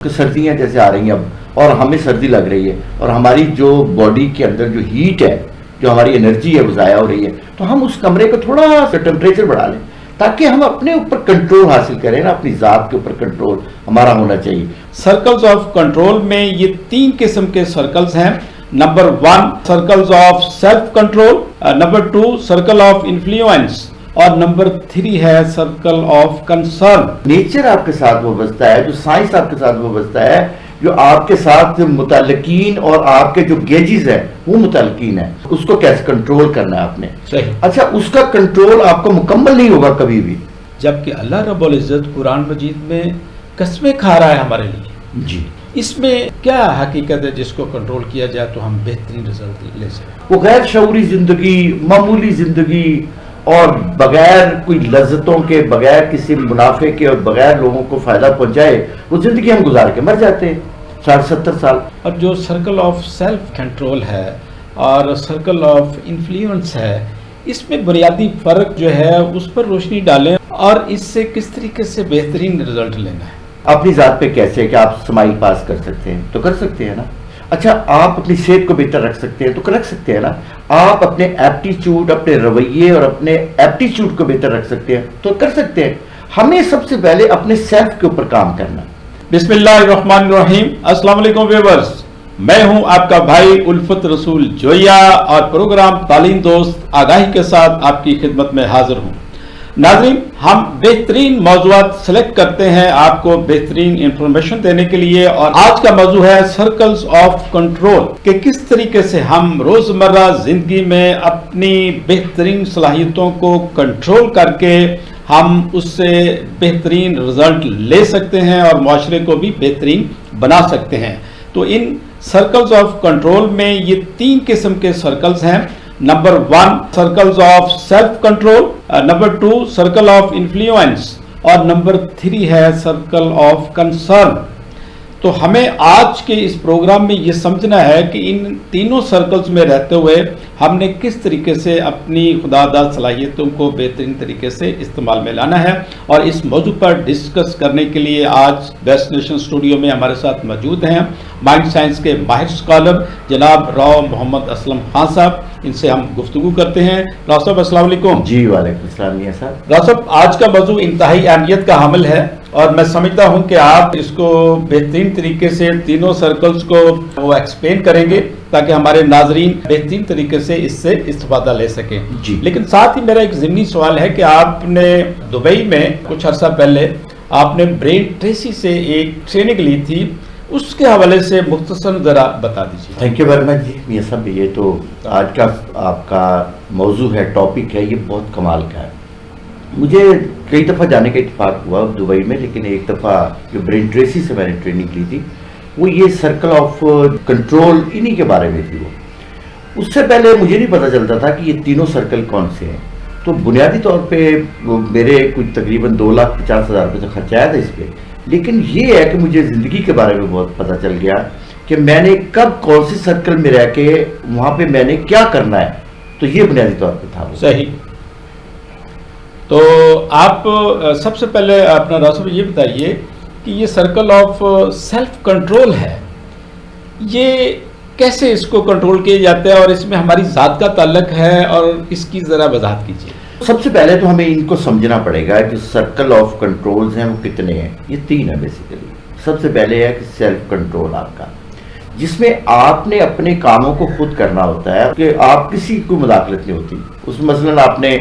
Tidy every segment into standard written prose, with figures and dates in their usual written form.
کہ سردیاں جیسے آ رہی ہیں اب اور ہمیں سردی لگ رہی ہے اور ہماری جو باڈی کے اندر جو ہیٹ ہے، جو ہماری انرجی ہے وہ ضائع ہو رہی ہے، تو ہم اس کمرے کو تھوڑا سا ٹیمپریچر بڑھا لیں تاکہ ہم اپنے اوپر کنٹرول حاصل کریں نا، اپنی ذات کے اوپر کنٹرول ہمارا ہونا چاہیے۔ سرکلز آف کنٹرول میں یہ 3 قسم کے سرکلز ہیں۔ Number 1 circles of self control, number 2 circle of influence, اور نمبر 3 ہے سرکل آف کنسرن۔ نیچر آپ کے ساتھ وابستہ ہے، جو سائنس آپ کے ساتھ وابستہ ہے، جو آپ کے ساتھ متعلقین اور آپ کے جو گیجز ہیں وہ متعلقین ہیں، اس کو کیسے کنٹرول کرنا ہے آپ نے۔ صحیح۔ اچھا، اس کا کنٹرول آپ کو مکمل نہیں ہوگا کبھی بھی، جبکہ اللہ رب العزت قرآن مجید میں قسمیں کھا رہا ہے ہمارے لیے۔ جی، اس میں کیا حقیقت ہے جس کو کنٹرول کیا جائے تو ہم بہترین رزلٹ لے سکیں؟ وہ غیر شعوری زندگی، معمولی زندگی اور بغیر کوئی لذتوں کے، بغیر کسی منافع کے اور بغیر لوگوں کو فائدہ پہنچائے وہ زندگی ہم گزار کے مر جاتے ہیں 60-70 سال۔ اور جو سرکل آف سیلف کنٹرول ہے اور سرکل آف انفلوئنس ہے، اس میں بنیادی فرق جو ہے اس پر روشنی ڈالیں اور اس سے کس طریقے سے بہترین رزلٹ لینا ہے۔ اپنی ذات پہ کیسے کہ آپ سمائل پاس کر سکتے ہیں تو کر سکتے ہیں نا۔ اچھا، آپ اپنی صحت کو بہتر رکھ سکتے ہیں تو رکھ سکتے ہیں نا۔ آپ اپنے ایپٹیچیوڈ، اپنے رویے اور اپنے ایپٹیچیوڈ کو بہتر رکھ سکتے ہیں تو کر سکتے ہیں۔ ہمیں سب سے پہلے اپنے سیلف کے اوپر کام کرنا۔ بسم اللہ الرحمن الرحیم۔ السلام علیکم ویورز، میں ہوں آپ کا بھائی الفت رسول جویا اور پروگرام تعلیم دوست آگاہی کے ساتھ آپ کی خدمت میں حاضر ہوں۔ ناظرین، ہم بہترین موضوعات سلیکٹ کرتے ہیں آپ کو بہترین انفارمیشن دینے کے لیے، اور آج کا موضوع ہے سرکلز آف کنٹرول، کہ کس طریقے سے ہم روزمرہ زندگی میں اپنی بہترین صلاحیتوں کو کنٹرول کر کے ہم اس سے بہترین رزلٹ لے سکتے ہیں اور معاشرے کو بھی بہترین بنا سکتے ہیں۔ تو ان سرکلز آف کنٹرول میں یہ 3 قسم کے سرکلز ہیں۔ Number 1 circles of self control, number 2 circle of influence, اور نمبر 3 ہے سرکل آف کنسرن۔ تو ہمیں آج کے اس پروگرام میں یہ سمجھنا ہے کہ ان تینوں سرکلز میں رہتے ہوئے ہم نے کس طریقے سے اپنی خدا داد صلاحیتوں کو بہترین طریقے سے استعمال میں لانا ہے، اور اس موضوع پر ڈسکس کرنے کے لیے آج بیسٹ نیشن اسٹوڈیو میں ہمارے ساتھ موجود ہیں مائنڈ سائنس کے ماہر اسکالر جناب راؤ محمد اسلم خان صاحب۔ ان سے ہم گفتگو کرتے ہیں۔ راؤ صاحب السلام علیکم۔ جی، وعلیکم السلام میاں صاحب۔ راؤ صاحب، آج کا موضوع انتہائی اہمیت کا حامل ہے اور میں سمجھتا ہوں کہ آپ اس کو بہترین طریقے سے تینوں سرکلز کو وہ ایکسپلین کریں گے تاکہ ہمارے ناظرین بہترین طریقے سے اس سے استفادہ لے سکیں۔ جی، لیکن ساتھ ہی میرا ایک ضمنی سوال ہے کہ آپ نے دبئی میں کچھ عرصہ پہلے آپ نے برین ٹریسی سے ایک ٹریننگ لی تھی، اس کے حوالے سے مختصر ذرا بتا دیجیے۔ تھینک یو ویری مچ جی میاں صاحب۔ یہ تو آج کا آپ کا موضوع ہے، ٹاپک ہے، یہ بہت کمال کا ہے۔ مجھے کئی دفعہ جانے کا اتفاق ہوا دبئی میں، لیکن ایک دفعہ جو برین ٹریسی سے میں نے ٹریننگ لی تھی وہ یہ سرکل آف کنٹرول انہی کے بارے میں تھی۔ وہ اس سے پہلے مجھے نہیں پتہ چلتا تھا کہ یہ تینوں سرکل کون سے ہیں۔ تو بنیادی طور پہ میرے کچھ تقریباً 2,50,000 روپے سے خرچ آیا تھا اس پہ، لیکن یہ ہے کہ مجھے زندگی کے بارے میں بہت پتہ چل گیا کہ میں نے کب کون سی سرکل میں رہ کے وہاں پہ میں نے کیا کرنا ہے۔ تو یہ بنیادی طور پہ تھا۔ صحیح۔ تو آپ سب سے پہلے اپنا راؤ یہ بتائیے کہ یہ سرکل آف سیلف کنٹرول ہے، یہ کیسے اس کو کنٹرول کیا جاتا ہے اور اس میں ہماری ذات کا تعلق ہے، اور اس کی ذرا وضاحت کیجیے۔ سب سے پہلے تو ہمیں ان کو سمجھنا پڑے گا کہ سرکل آف کنٹرولز ہیں وہ کتنے ہیں۔ یہ 3 ہیں بیسیکلی۔ سب سے پہلے ہے کہ سیلف کنٹرول آپ کا، جس میں آپ نے اپنے کاموں کو خود کرنا ہوتا ہے کہ آپ کسی کو مداخلت نہیں ہوتی اس۔ مثلاً آپ نے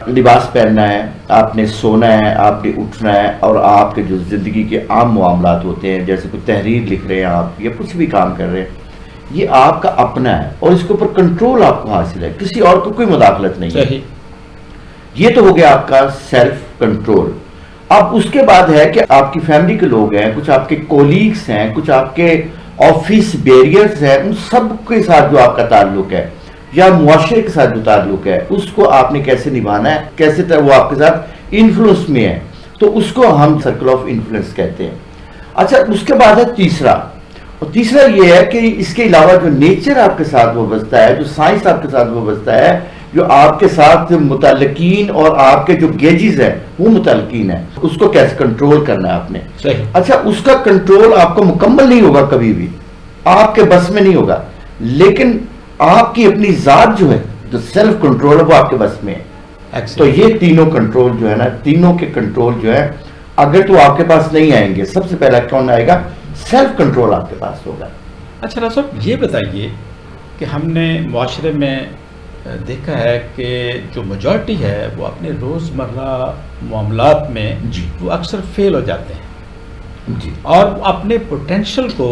لباس پہننا ہے، آپ نے سونا ہے، آپ نے اٹھنا ہے، اور آپ کے جو زندگی کے عام معاملات ہوتے ہیں جیسے کوئی تحریر لکھ رہے ہیں آپ یا کچھ بھی کام کر رہے ہیں، یہ آپ کا اپنا ہے اور اس کے اوپر کنٹرول آپ کو حاصل ہے، کسی اور کو کوئی مداخلت نہیں ہے۔ یہ تو ہو گیا آپ کا سیلف کنٹرول۔ اب اس کے بعد ہے کہ آپ کی فیملی کے لوگ ہیں، کچھ آپ کے کولیگز ہیں، کچھ آپ کے آفس بیریئرز ہیں، ان سب کے ساتھ جو آپ کا تعلق ہے یا معاشرے کے ساتھ جو تعلق ہے اس کو آپ نے کیسے نبھانا ہے، کیسے وہ آپ کے ساتھ انفلوئنس میں ہے، تو اس کو ہم سرکل آف انفلوئنس کہتے ہیں۔ اچھا، اس کے بعد ہے تیسرا، اور تیسرا یہ ہے کہ اس کے علاوہ جو نیچر آپ کے ساتھ وابستہ ہے، جو سائنس آپ کے ساتھ وابستہ ہے، جو آپ کے ساتھ متعلقین اور آپ کے جو گیجز ہیں وہ متعلقین ہیں، اس کو کیسے کنٹرول کرنا ہے آپ نے. صحیح. اچھا، اس کا کنٹرول آپ کو مکمل نہیں ہوگا، کبھی بھی آپ کے بس میں نہیں ہوگا، لیکن آپ کی اپنی ذات جو ہے، جو سیلف کنٹرول ہے، وہ آپ کے بس میں ہے. تو یہ تینوں کنٹرول جو ہے نا، تینوں کے کنٹرول جو ہے اگر تو آپ کے پاس نہیں آئیں گے، سب سے پہلا کون آئے گا؟ سیلف کنٹرول آپ کے پاس ہوگا. اچھا ڈاکٹر صاحب، یہ بتائیے کہ ہم نے معاشرے میں دیکھا ہے کہ جو میجورٹی ہے وہ اپنے روزمرہ معاملات میں جی وہ اکثر فیل ہو جاتے ہیں جی اور اپنے پوٹینشل کو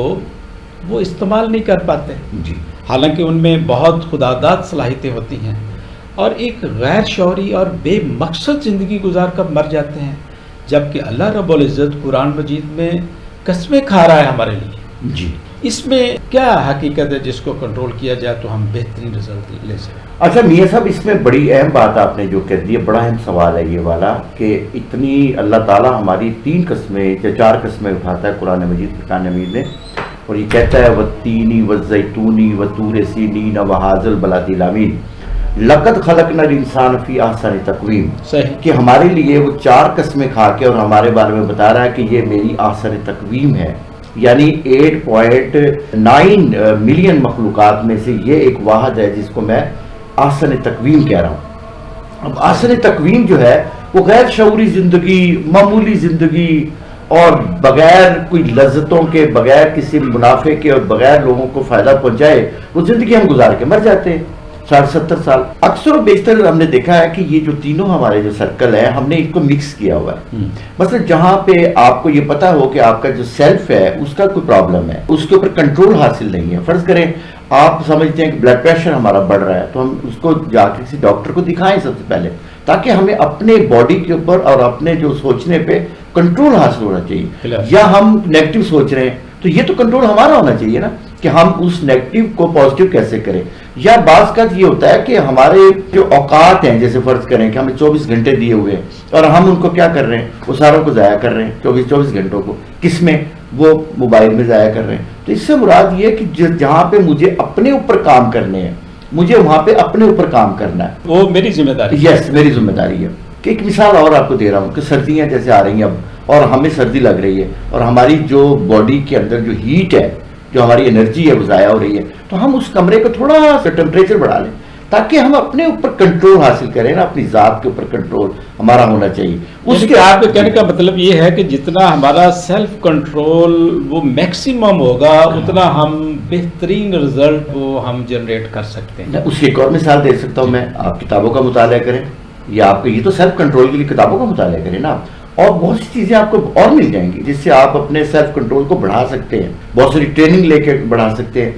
وہ استعمال نہیں کر پاتے، جی حالانکہ ان میں بہت خداداد صلاحیتیں ہوتی ہیں، اور ایک غیر شعوری اور بے مقصد زندگی گزار کر مر جاتے ہیں، جبکہ اللہ رب العزت قرآن مجید میں قسمیں کھا رہا ہے ہمارے لیے. جی اس میں کیا حقیقت ہے جس کو کنٹرول کیا جائے تو ہم بہترین رزلٹ لے سکیں؟ اچھا میاں صاحب، اس میں بڑی اہم بات آپ نے جو کہہ دی ہے، بڑا اہم سوال ہے یہ والا کہ اتنی اللہ تعالیٰ ہماری 3 قسمیں یا 4 قسمیں اٹھاتا ہے قرآن مجید فرقان حمید میں، اور یہ کہتا ہے وَالتِّینِ وَالزَّیتُونِ وَطُورِ سِینِینَ وَھَٰذَا الْبَلَدِ الْأَمِینِ لَقَدْ خَلَقْنَا الْإِنسَانَ فِی أَحْسَنِ تَقْوِیم. صحیح. کہ ہمارے لیے وہ 4 قسمیں کھا کے اور ہمارے بارے میں بتا رہا ہے کہ یہ میری احسن تقویم ہے، یعنی 8.9 ملین مخلوقات میں سے یہ ایک واحد ہے جس کو میں احسن تقویم کہہ رہا ہوں. اب احسن تقویم جو ہے وہ غیر شعوری زندگی، معمولی زندگی، اور بغیر کوئی لذتوں کے، بغیر کسی منافع کے اور بغیر لوگوں کو فائدہ پہنچائے وہ زندگی ہم گزار کے مر جاتے ہیں 60-70 سال. اکثر و بیشتر ہم نے دیکھا ہے کہ یہ جو تینوں ہمارے جو سرکل ہے ہم نے ان کو مکس کیا ہوا ہے. مثلا جہاں پہ آپ کو یہ پتا ہو کہ آپ کا جو سیلف ہے اس کا کوئی پرابلم ہے، اس کے اوپر کنٹرول حاصل نہیں ہے. فرض کریں آپ سمجھتے ہیں کہ بلڈ پریشر ہمارا بڑھ رہا ہے، تو ہم اس کو جا کے کسی ڈاکٹر کو دکھائیں سب سے پہلے، تاکہ ہمیں اپنے باڈی کے اوپر اور اپنے جو سوچنے پہ کنٹرول حاصل ہونا چاہیے. یا ہم نیگیٹو سوچ رہے ہیں تو یہ تو کنٹرول ہمارا ہونا چاہیے نا کہ ہم اس نیگیٹو کو پازیٹیو کیسے کریں. یا بعض کا یہ ہوتا ہے کہ ہمارے جو اوقات ہیں، جیسے فرض کریں کہ ہمیں 24 گھنٹے دیے ہوئے ہیں اور ہم ان کو کیا کر رہے ہیں، وہ ساروں کو ضائع کر رہے ہیں. 24 گھنٹوں کو کس میں؟ وہ موبائل میں ضائع کر رہے ہیں. تو اس سے مراد یہ ہے کہ جہاں پہ مجھے اپنے اوپر کام کرنے ہیں، مجھے وہاں پہ اپنے اوپر کام کرنا ہے، وہ میری ذمہ داری. یس میری ذمہ داری ہے. کہ ایک مثال اور آپ کو دے رہا ہوں کہ سردیاں جیسے آ رہی ہیں اب، اور ہمیں سردی لگ رہی ہے اور ہماری جو باڈی کے اندر جو ہیٹ ہے، جو ہماری انرجی ہے وہ ضائع ہو رہی ہے، تو ہم اس کمرے کو تھوڑا سا ٹیمپریچر بڑھا لیں تاکہ ہم اپنے اوپر کنٹرول حاصل کریں نا. اپنی ذات کے اوپر کنٹرول ہمارا ہونا چاہیے. اس کے آپ کے کہنے کا مطلب یہ ہے کہ جتنا ہمارا سیلف کنٹرول وہ میکسیمم ہوگا اتنا ہم بہترین رزلٹ وہ ہم جنریٹ کر سکتے ہیں. اس کی ایک اور مثال دے سکتا ہوں میں. آپ کتابوں کا مطالعہ کریں، یا آپ کو یہ تو سیلف کنٹرول کے لیے کتابوں کا مطالعہ کریں نا، اور بہت سی چیزیں آپ کو اور مل جائیں گی جس سے آپ اپنے سیلف کنٹرول کو بڑھا سکتے ہیں. بہت ساری ٹریننگ لے کے بڑھا سکتے ہیں.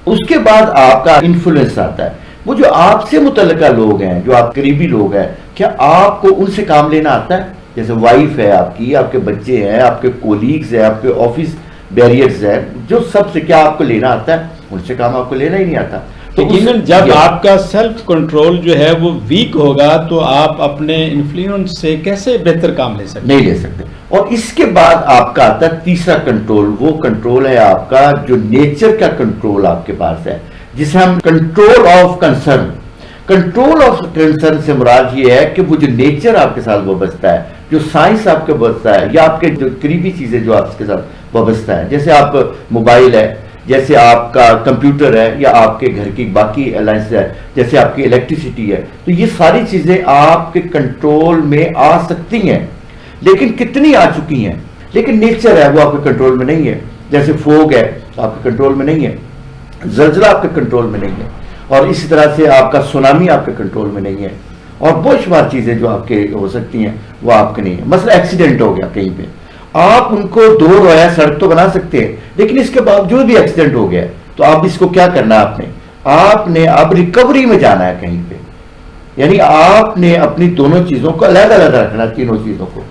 اس کے بعد آپ کا انفلوئنس آتا ہے. وہ جو آپ سے متعلقہ لوگ ہیں، جو آپ قریبی لوگ ہیں، کیا آپ کو ان سے کام لینا آتا ہے؟ جیسے وائف ہے آپ کی، آپ کے بچے ہیں، آپ کے کولیگز ہیں، آپ کے آفس بیریئرز ہیں، جو سب سے کیا آپ کو لینا آتا ہے؟ ان سے کام آپ کو لینا ہی نہیں آتا. یقیناً جب آپ کا سیلف کنٹرول جو ہے وہ ویک ہوگا تو آپ اپنے انفلوئنس سے کیسے بہتر کام لے سکتے؟ نہیں لے سکتے. اور اس کے بعد آپ کا آتا ہے تیسرا کنٹرول. وہ کنٹرول ہے آپ کا جو نیچر کا کنٹرول آپ کے پاس ہے، جسے ہم control of concern. Control of concern سے مراد یہ ہے کہ وہ جو نیچر آپ کے ساتھ وابستہ ہے، جو سائنس آپ کے وابستہ ہے، یا آپ کے جو قریبی چیزیں جو آپ کے ساتھ وابستہ ہے، جیسے آپ موبائل ہے، جیسے آپ کا کمپیوٹر ہے، یا آپ کے گھر کی باقی الائنس ہے، جیسے آپ کی الیکٹریسٹی ہے، تو یہ ساری چیزیں آپ کے کنٹرول میں آ سکتی ہیں. لیکن کتنی آ چکی ہیں؟ لیکن نیچر ہے وہ آپ کے کنٹرول میں نہیں ہے. جیسے فوگ ہے آپ کے کنٹرول میں نہیں ہے، زلزلہ آپ کے کنٹرول میں نہیں ہے، اور اسی طرح سے آپ کا سونامی آپ کے کنٹرول میں نہیں ہے، اور بہت شمار چیزیں جو آپ کے ہو سکتی ہیں وہ آپ کے نہیں ہیں. مثلا ایکسیڈنٹ ہو گیا کہیں پہ، آپ ان کو دو رویا سڑک تو بنا سکتے ہیں، لیکن اس کے باوجود بھی ایکسیڈنٹ ہو گیا تو آپ اس کو کیا کرنا ہے؟ آپ نے اب ریکوری میں جانا ہے کہیں پہ. یعنی آپ نے اپنی دونوں چیزوں کو علیحدہ علیحدہ رکھنا. تینوں چیزوں کو.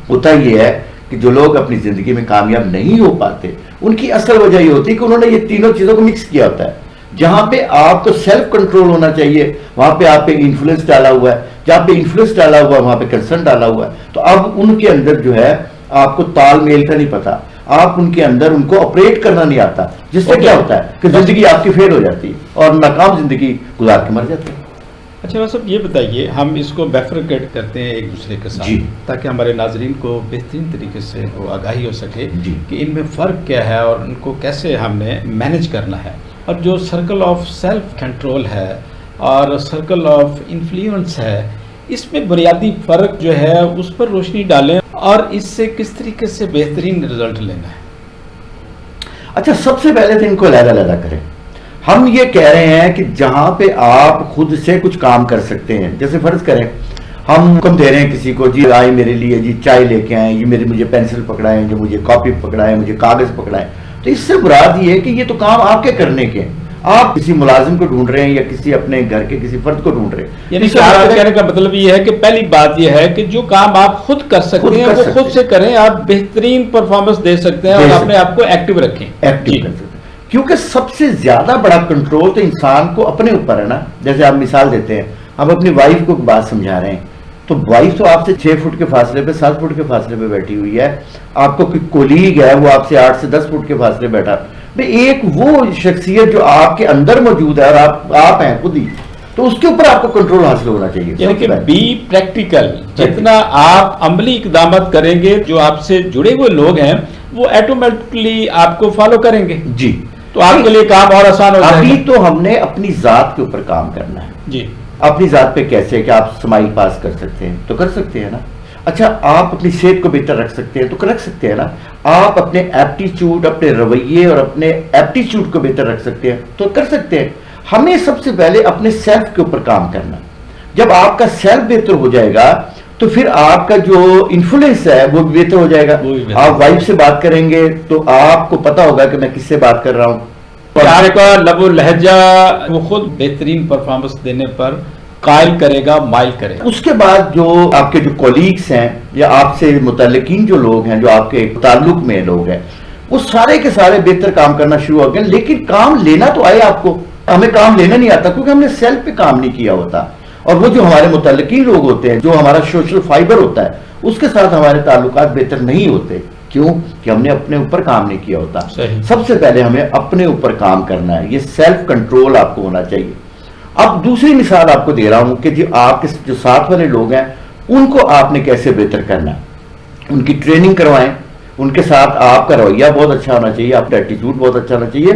ہوتا یہ ہے کہ جو لوگ اپنی زندگی میں کامیاب نہیں ہو پاتے ان کی اصل وجہ یہ ہوتی ہے کہ انہوں نے یہ تینوں چیزوں کو مکس کیا ہوتا ہے. جہاں پہ آپ کو سیلف کنٹرول ہونا چاہیے وہاں پہ آپ پہ انفلوئنس ڈالا ہوا ہے، جہاں پہ انفلوئنس ڈالا ہوا ہے وہاں پہ کنسرن ڈالا ہوا ہے. تو اب ان کے اندر جو ہے آپ کو تال میل کا نہیں پتا، آپ ان کے اندر ان کو آپریٹ کرنا نہیں آتا، جس سے کیا ہوتا ہے کہ زندگی آپ کی فیل ہو جاتی ہے اور ناکام زندگی گزار کے مر جاتی ہے. اچھا صاحب یہ بتائیے، ہم اس کو بیفرکیٹ کرتے ہیں ایک دوسرے کے ساتھ جی، تاکہ ہمارے ناظرین کو بہترین طریقے سے وہ آگاہی ہو سکے جی، کہ ان میں فرق کیا ہے اور ان کو کیسے ہم نے مینج کرنا ہے. اور جو سرکل آف سیلف کنٹرول ہے اور سرکل آف انفلوئنس ہے، اس میں بنیادی فرق جو ہے اس پر روشنی ڈالیں اور اس سے کس طریقے سے بہترین رزلٹ لینا ہے. اچھا سب سے پہلے تو ان کو علیحدہ علیحدہ کریں. ہم یہ کہہ رہے ہیں کہ جہاں پہ آپ خود سے کچھ کام کر سکتے ہیں، جیسے فرض کریں ہم حکم دے رہے ہیں کسی کو، جی آئے میرے لیے جی چائے لے کے آئیں، یہ مجھے پینسل پکڑائیں، جو مجھے کاپی پکڑائیں، مجھے کاغذ پکڑائیں. تو اس سے مراد یہ ہے کہ یہ تو کام آپ کے کرنے کے ہیں. آپ کسی ملازم کو ڈھونڈ رہے ہیں یا کسی اپنے گھر کے کسی فرد کو ڈھونڈ رہے ہیں. یعنی آپ کے کہنے کا مطلب یہ ہے کہ پہلی بات یہ ہے کہ جو کام آپ خود کر سکتے ہیں وہ خود سے کریں، آپ بہترین پرفارمنس دے سکتے ہیں اور اپنے آپ کو ایکٹیو رکھیں. ایکٹیو کر سکتے ہیں کیونکہ سب سے زیادہ بڑا کنٹرول تو انسان کو اپنے اوپر ہے نا. جیسے آپ مثال دیتے ہیں، ہم اپنی وائف کو بات سمجھا رہے ہیں، تو وائف تو آپ سے 6 فٹ کے فاصلے پہ 7 فٹ کے فاصلے پہ بیٹھی ہوئی ہے. آپ کو کوئی کولیگ ہے وہ آپ سے 8 سے 10 فٹ کے فاصلے بیٹھا. ایک وہ شخصیت جو آپ کے اندر موجود ہے اور آپ ہیں خود ہی، تو اس کے اوپر آپ کو کنٹرول حاصل ہونا چاہیے. یعنی کہ بی پریکٹیکل، جتنا آپ عملی اقدامات کریں گے جو آپ سے جڑے ہوئے لوگ ہیں وہ ایٹومیٹکلی آپ کو فالو کریں گے. جی، تو آپ کے لیے کام اور آسان ہو جائے گا. ابھی تو ہم نے اپنی ذات کے اوپر کام کرنا ہے. جی، اپنی ذات پہ کیسے کہ آپ سمائل پاس کر سکتے ہیں تو کر سکتے ہیں نا. اچھا آپ اپنی صحت کو بہتر رکھ سکتے ہیں تو رکھ سکتے ہیں نا. آپ اپنے ایپٹیچیوڈ، اپنے رویے اور اپنے ایپٹیچیوڈ کو بہتر رکھ سکتے ہیں تو کر سکتے ہیں. ہمیں سب سے پہلے اپنے سیلف کے اوپر کام کرنا. جب آپ کا سیلف بہتر ہو جائے گا تو پھر آپ کا جو انفلوئنس ہے وہ بھی بہتر ہو جائے گا. آپ وائف سے بات کریں گے تو آپ کو پتا ہوگا کہ میں کس سے بات کر رہا ہوں. آپ کا لب و لہجہ وہ خود بہترین پرفارمنس دینے پر قائل کرے گا، مائل کرے گا. اس کے بعد جو آپ کے جو کولیگس ہیں یا آپ سے متعلقین جو لوگ ہیں، جو آپ کے تعلق میں لوگ ہیں، وہ سارے کے سارے بہتر کام کرنا شروع ہو گئے. لیکن کام لینا تو آئے آپ کو. ہمیں کام لینا نہیں آتا کیونکہ ہم نے سیلف پہ کام نہیں کیا ہوتا. اور وہ جو ہمارے متعلقین لوگ ہوتے ہیں، جو ہمارا سوشل فائبر ہوتا ہے، اس کے ساتھ ہمارے تعلقات بہتر نہیں ہوتے. کیوں؟ کہ ہم نے اپنے اوپر کام نہیں کیا ہوتا. سب سے پہلے ہمیں اپنے اوپر کام کرنا ہے. یہ سیلف کنٹرول آپ کو ہونا چاہیے. اب دوسری مثال آپ کو دے رہا ہوں کہ جی آپ کے جو ساتھ والے لوگ ہیں ان کو آپ نے کیسے بہتر کرنا ہے. ان کی ٹریننگ کروائیں. ان کے ساتھ آپ کا رویہ بہت اچھا ہونا چاہیے، آپ کا ایٹیٹیوڈ بہت اچھا ہونا چاہیے،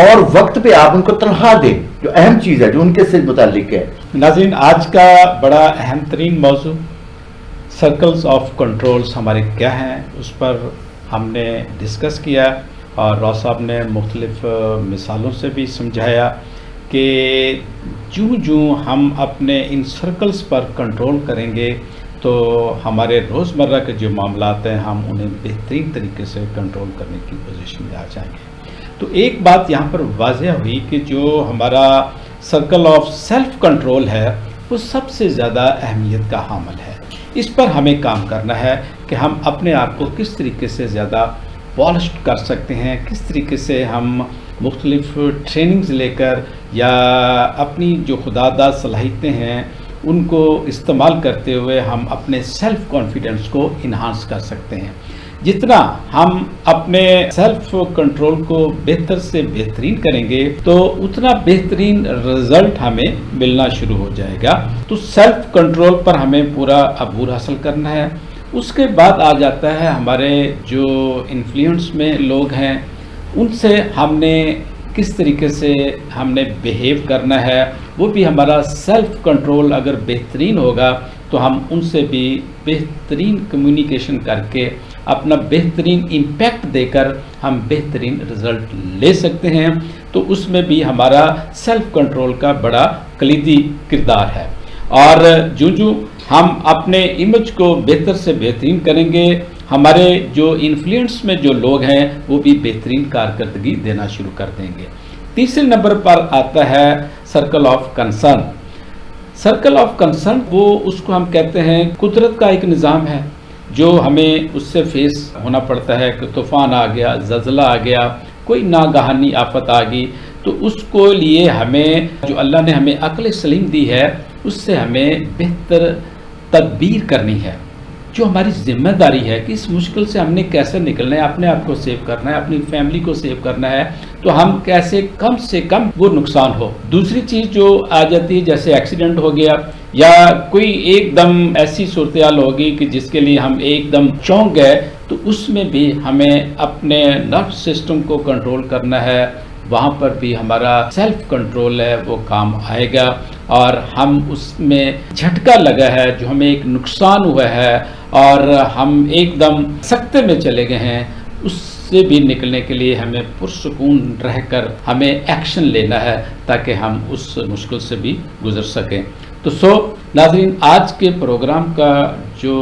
اور وقت پہ آپ ان کو تنخواہ دیں، جو اہم چیز ہے جو ان کے سے متعلق ہے. ناظرین، آج کا بڑا اہم ترین موضوع سرکلز آف کنٹرولز ہمارے کیا ہیں اس پر ہم نے ڈسکس کیا، اور راؤ صاحب نے مختلف مثالوں سے بھی سمجھایا کہ جوں ہم اپنے ان سرکلز پر کنٹرول کریں گے تو ہمارے روزمرہ کے جو معاملات ہیں ہم انہیں بہترین طریقے سے کنٹرول کرنے کی پوزیشن میں آ جائیں گے. تو ایک بات یہاں پر واضح ہوئی کہ جو ہمارا سرکل آف سیلف کنٹرول ہے وہ سب سے زیادہ اہمیت کا حامل ہے. اس پر ہمیں کام کرنا ہے کہ ہم اپنے آپ کو کس طریقے سے زیادہ پالشڈ کر سکتے ہیں، کس طریقے سے ہم مختلف ٹریننگز لے کر یا اپنی جو خداداد صلاحیتیں ہیں ان کو استعمال کرتے ہوئے ہم اپنے سیلف کانفیڈنس کو انہانس کر سکتے ہیں. جتنا ہم اپنے سیلف کنٹرول کو بہتر سے بہترین کریں گے تو اتنا بہترین رزلٹ ہمیں ملنا شروع ہو جائے گا. تو سیلف کنٹرول پر ہمیں پورا عبور حاصل کرنا ہے. اس کے بعد آ جاتا ہے ہمارے جو انفلوئنس میں لوگ ہیں ان سے ہم نے کس طریقے سے ہم نے بیہیو کرنا ہے. وہ بھی ہمارا سیلف کنٹرول اگر بہترین ہوگا تو ہم ان سے بھی بہترین کمیونیکیشن کر کے اپنا بہترین امپیکٹ دے کر ہم بہترین رزلٹ لے سکتے ہیں. تو اس میں بھی ہمارا سیلف کنٹرول کا بڑا کلیدی کردار ہے. اور جو ہم اپنے امیج کو بہتر سے بہترین کریں گے ہمارے جو انفلوئنس میں جو لوگ ہیں وہ بھی بہترین کارکردگی دینا شروع کر دیں گے. تیسرے نمبر پر آتا ہے circle of concern. Circle of concern وہ اس کو ہم کہتے ہیں قدرت کا ایک نظام ہے جو ہمیں اس سے فیس ہونا پڑتا ہے کہ طوفان آ گیا، زلزلہ آ گیا، کوئی ناگہانی آفت آ گئی، تو اس کو لیے ہمیں جو اللہ نے ہمیں عقل سلیم دی ہے اس سے ہمیں بہتر تدبیر کرنی ہے. جو ہماری ذمہ داری ہے کہ اس مشکل سے ہم نے کیسے نکلنا ہے، اپنے آپ کو سیو کرنا ہے، اپنی فیملی کو سیو کرنا ہے، تو ہم کیسے کم سے کم وہ نقصان ہو۔ دوسری چیز جو آ جاتی ہے جیسے ایکسیڈنٹ ہو گیا یا کوئی ایک دم ایسی صورتحال ہوگی کہ جس کے لیے ہم ایک دم چونک گئے، تو اس میں بھی ہمیں اپنے نروس سسٹم کو کنٹرول کرنا ہے، وہاں پر بھی ہمارا سیلف کنٹرول ہے وہ کام آئے گا، اور ہم اس میں جھٹکا لگا ہے جو ہمیں ایک نقصان ہوا ہے اور ہم ایک دم سکتے میں چلے گئے ہیں، اس سے بھی نکلنے کے لیے ہمیں پرسکون رہ کر ہمیں ایکشن لینا ہے تاکہ ہم اس مشکل سے بھی گزر سکیں۔ تو ناظرین، آج کے پروگرام کا جو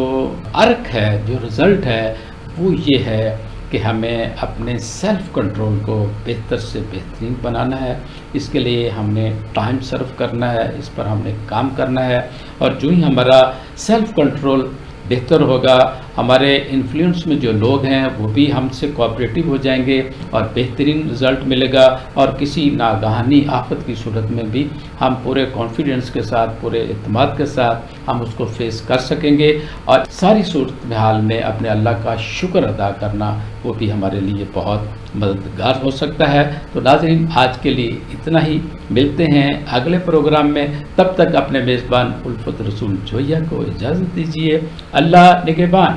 ارک ہے، جو رزلٹ ہے، وہ یہ ہے کہ ہمیں اپنے سیلف کنٹرول کو بہتر سے بہترین بنانا ہے۔ اس کے لیے ہم نے ٹائم صرف کرنا ہے، اس پر ہم نے کام کرنا ہے، اور جو ہی ہمارا سیلف کنٹرول بہتر ہوگا، ہمارے انفلوئنس میں جو لوگ ہیں وہ بھی ہم سے کوآپریٹو ہو جائیں گے اور بہترین رزلٹ ملے گا، اور کسی ناگہانی آفت کی صورت میں بھی ہم پورے کانفیڈنس کے ساتھ، پورے اعتماد کے ساتھ ہم اس کو فیس کر سکیں گے، اور ساری صورتحال میں اپنے اللہ کا شکر ادا کرنا وہ بھی ہمارے لیے بہت مددگار ہو سکتا ہے۔ تو ناظرین، آج کے لیے اتنا ہی، ملتے ہیں اگلے پروگرام میں، تب تک اپنے میزبان الفت رسول جویا کو اجازت دیجیے۔ اللہ نگہبان۔